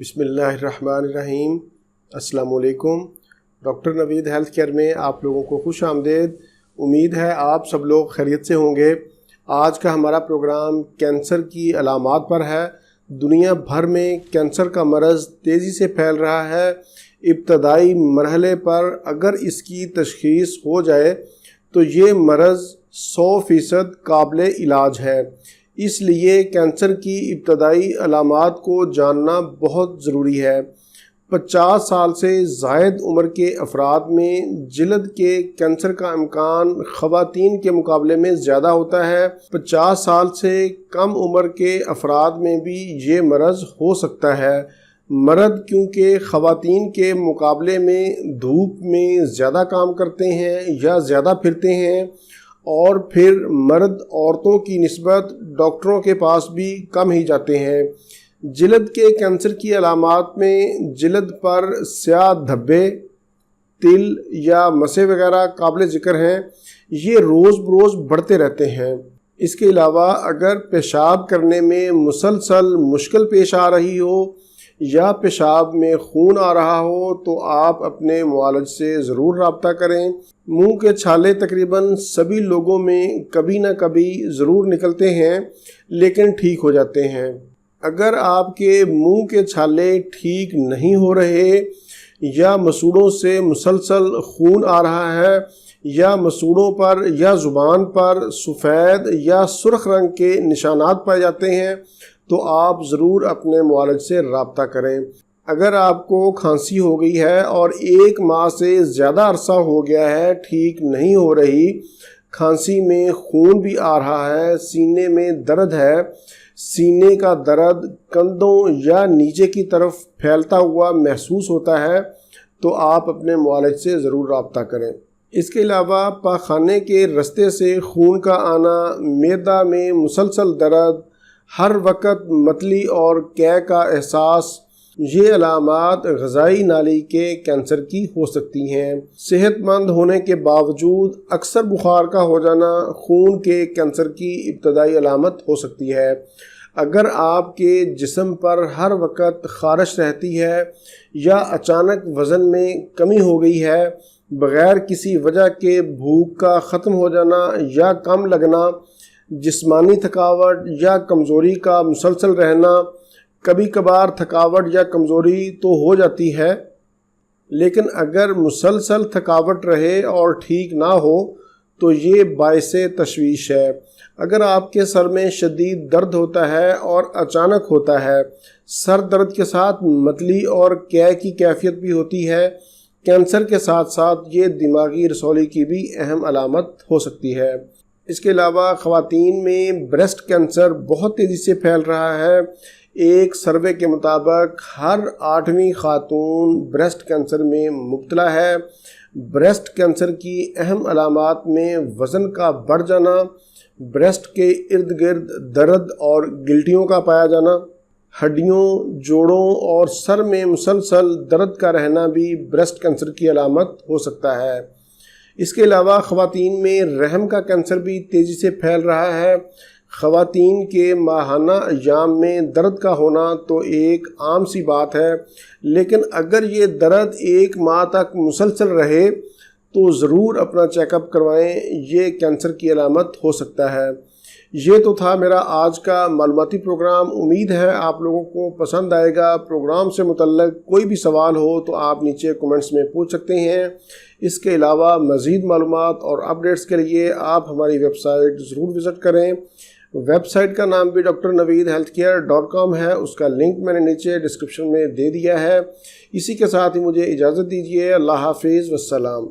بسم اللہ الرحمن الرحیم۔ السلام علیکم۔ ڈاکٹر نوید ہیلتھ کیئر میں آپ لوگوں کو خوش آمدید۔ امید ہے آپ سب لوگ خیریت سے ہوں گے۔ آج کا ہمارا پروگرام کینسر کی علامات پر ہے۔ دنیا بھر میں کینسر کا مرض تیزی سے پھیل رہا ہے۔ ابتدائی مرحلے پر اگر اس کی تشخیص ہو جائے تو یہ مرض 100% قابل علاج ہے۔ اس لیے کینسر کی ابتدائی علامات کو جاننا بہت ضروری ہے۔ 50 سال سے زائد عمر کے افراد میں جلد کے کینسر کا امکان خواتین کے مقابلے میں زیادہ ہوتا ہے۔ 50 سال سے کم عمر کے افراد میں بھی یہ مرض ہو سکتا ہے۔ مرد کیونکہ خواتین کے مقابلے میں دھوپ میں زیادہ کام کرتے ہیں یا زیادہ پھرتے ہیں، اور پھر مرد عورتوں کی نسبت ڈاکٹروں کے پاس بھی کم ہی جاتے ہیں۔ جلد کے کینسر کی علامات میں جلد پر سیاہ دھبے، تل یا مسیں وغیرہ قابل ذکر ہیں۔ یہ روز بروز بڑھتے رہتے ہیں۔ اس کے علاوہ اگر پیشاب کرنے میں مسلسل مشکل پیش آ رہی ہو یا پیشاب میں خون آ رہا ہو تو آپ اپنے معالج سے ضرور رابطہ کریں۔ منہ کے چھالے تقریباً سبھی لوگوں میں کبھی نہ کبھی ضرور نکلتے ہیں لیکن ٹھیک ہو جاتے ہیں۔ اگر آپ کے منہ کے چھالے ٹھیک نہیں ہو رہے یا مسوڑوں سے مسلسل خون آ رہا ہے یا مسوڑوں پر یا زبان پر سفید یا سرخ رنگ کے نشانات پائے جاتے ہیں تو آپ ضرور اپنے معالج سے رابطہ کریں۔ اگر آپ کو کھانسی ہو گئی ہے اور 1 ماہ سے زیادہ عرصہ ہو گیا ہے ٹھیک نہیں ہو رہی، کھانسی میں خون بھی آ رہا ہے، سینے میں درد ہے، سینے کا درد کندھوں یا نیچے کی طرف پھیلتا ہوا محسوس ہوتا ہے تو آپ اپنے معالج سے ضرور رابطہ کریں۔ اس کے علاوہ پاخانے کے رستے سے خون کا آنا، معدہ میں مسلسل درد، ہر وقت متلی اور قے کا احساس، یہ علامات غذائی نالی کے کینسر کی ہو سکتی ہیں۔ صحت مند ہونے کے باوجود اکثر بخار کا ہو جانا خون کے کینسر کی ابتدائی علامت ہو سکتی ہے۔ اگر آپ کے جسم پر ہر وقت خارش رہتی ہے یا اچانک وزن میں کمی ہو گئی ہے، بغیر کسی وجہ کے بھوک کا ختم ہو جانا یا کم لگنا، جسمانی تھکاوٹ یا کمزوری کا مسلسل رہنا، کبھی کبھار تھکاوٹ یا کمزوری تو ہو جاتی ہے لیکن اگر مسلسل تھکاوٹ رہے اور ٹھیک نہ ہو تو یہ باعث تشویش ہے۔ اگر آپ کے سر میں شدید درد ہوتا ہے اور اچانک ہوتا ہے، سر درد کے ساتھ متلی اور قے کی کیفیت بھی ہوتی ہے، کینسر کے ساتھ ساتھ یہ دماغی رسولی کی بھی اہم علامت ہو سکتی ہے۔ اس کے علاوہ خواتین میں بریسٹ کینسر بہت تیزی سے پھیل رہا ہے۔ ایک سروے کے مطابق ہر 8ویں خاتون بریسٹ کینسر میں مبتلا ہے۔ بریسٹ کینسر کی اہم علامات میں وزن کا بڑھ جانا، بریسٹ کے ارد گرد درد اور گلٹیوں کا پایا جانا، ہڈیوں، جوڑوں اور سر میں مسلسل درد کا رہنا بھی بریسٹ کینسر کی علامت ہو سکتا ہے۔ اس کے علاوہ خواتین میں رحم کا کینسر بھی تیزی سے پھیل رہا ہے۔ خواتین کے ماہانہ ایام میں درد کا ہونا تو ایک عام سی بات ہے، لیکن اگر یہ درد 1 ماہ تک مسلسل رہے تو ضرور اپنا چیک اپ کروائیں، یہ کینسر کی علامت ہو سکتا ہے۔ یہ تو تھا میرا آج کا معلوماتی پروگرام۔ امید ہے آپ لوگوں کو پسند آئے گا۔ پروگرام سے متعلق کوئی بھی سوال ہو تو آپ نیچے کمنٹس میں پوچھ سکتے ہیں۔ اس کے علاوہ مزید معلومات اور اپڈیٹس کے لیے آپ ہماری ویب سائٹ ضرور وزٹ کریں۔ ویب سائٹ کا نام بھی drnaveedhealthcare.com ہے، اس کا لنک میں نے نیچے ڈسکرپشن میں دے دیا ہے۔ اسی کے ساتھ ہی مجھے اجازت دیجیے۔ اللہ حافظ، والسلام۔